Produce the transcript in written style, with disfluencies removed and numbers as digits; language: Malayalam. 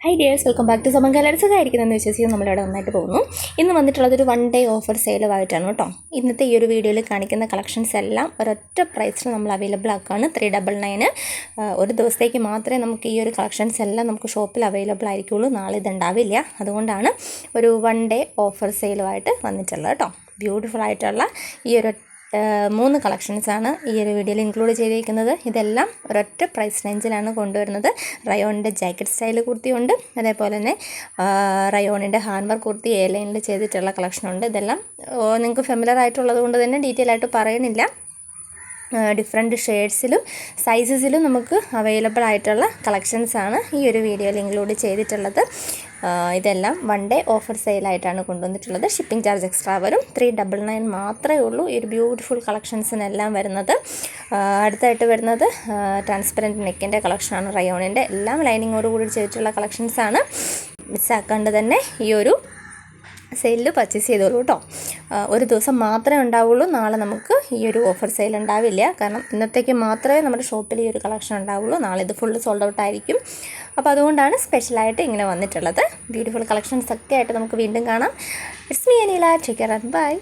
High dears, welcome back to Saman colours. സുഖമായിരിക്കുന്നതെന്ന് വിശ്വസിച്ച് നമ്മളിവിടെ നന്നായിട്ട് പോകുന്നു. ഇന്ന് വന്നിട്ടുള്ളതൊരു 1 ഡേ ഓഫർ സെയിലുമായിട്ടാണ് കേട്ടോ. ഇന്നത്തെ ഈ ഒരു വീഡിയോയിൽ കാണിക്കുന്ന കളക്ഷൻസ് എല്ലാം ഒരൊറ്റ പ്രൈസിൽ നമ്മൾ അവൈലബിൾ ആക്കുകയാണ്. 399. ഒരു ദിവസത്തേക്ക് മാത്രമേ നമുക്ക് ഈ ഒരു കളക്ഷൻസ് എല്ലാം നമുക്ക് ഷോപ്പിൽ അവൈലബിൾ ആയിരിക്കുള്ളൂ. നാളെ ഇതുണ്ടാവില്ല. അതുകൊണ്ടാണ് ഒരു 1 ഡേ ഓഫർ സെയിലുമായിട്ട് വന്നിട്ടുള്ളത് കേട്ടോ. ബ്യൂട്ടിഫുൾ ആയിട്ടുള്ള ഈ ഒരു 3 കളക്ഷൻസാണ് ഈ ഒരു വീഡിയോയിൽ ഇൻക്ലൂഡ് ചെയ്തിരിക്കുന്നത്. ഇതെല്ലാം ഒരൊറ്റ പ്രൈസ് റേഞ്ചിലാണ് കൊണ്ടുവരുന്നത്. റയോണിൻ്റെ ജാക്കറ്റ് സ്റ്റൈൽ കുർത്തിയുണ്ട്, അതേപോലെ തന്നെ റയോണിൻ്റെ ഹാൻഡ് വർക്ക് കുർത്തി എ ലൈനിൽ ചെയ്തിട്ടുള്ള കളക്ഷനുണ്ട്. ഇതെല്ലാം നിങ്ങൾക്ക് ഫെമിലർ ആയിട്ടുള്ളത് കൊണ്ട് തന്നെ ഡീറ്റെയിൽ ആയിട്ട് പറയുന്നില്ല. ഡിഫറെൻറ്റ് ഷെയ്ഡ്സിലും സൈസസിലും നമുക്ക് അവൈലബിൾ ആയിട്ടുള്ള കളക്ഷൻസാണ് ഈ ഒരു വീഡിയോയിൽ ഇൻക്ലൂഡ് ചെയ്തിട്ടുള്ളത്. ഇതെല്ലാം 1 ഡേ ഓഫർ സെയിലായിട്ടാണ് കൊണ്ടുവന്നിട്ടുള്ളത്. ഷിപ്പിംഗ് ചാർജ് എക്സ്ട്രാ വരും. 399 മാത്രമേ ഉള്ളൂ ഈ ഒരു ബ്യൂട്ടിഫുൾ കളക്ഷൻസിനെല്ലാം വരുന്നത്. അടുത്തായിട്ട് വരുന്നത് ട്രാൻസ്പെറൻറ്റ് നെക്കിൻ്റെ കളക്ഷനാണ്. റയോണിൻ്റെ എല്ലാം ലൈനിങ്ങോട് കൂടി ചെയ്തിട്ടുള്ള കളക്ഷൻസാണ്. മിസ്സാക്കാണ്ട് തന്നെ ഈ ഒരു സെയിലിൽ പർച്ചേസ് ചെയ്തോളൂ കേട്ടോ. ഒരു ദിവസം മാത്രമേ ഉണ്ടാവുള്ളൂ. നാളെ നമുക്ക് ഈ ഒരു ഓഫർ സെയിൽ ഉണ്ടാവില്ല. കാരണം ഇന്നത്തേക്ക് മാത്രമേ നമ്മുടെ ഷോപ്പിൽ ഈ ഒരു കളക്ഷൻ ഉണ്ടാവുള്ളൂ. നാളെ ഇത് ഫുള്ള് സോൾഡ് ഔട്ട് ആയിരിക്കും. അപ്പോൾ അതുകൊണ്ടാണ് സ്പെഷ്യലായിട്ട് ഇങ്ങനെ വന്നിട്ടുള്ളത്. ബ്യൂട്ടിഫുൾ കളക്ഷൻസ് ഒക്കെ ആയിട്ട് നമുക്ക് വീണ്ടും കാണാം. It's me Anila. Take care and by.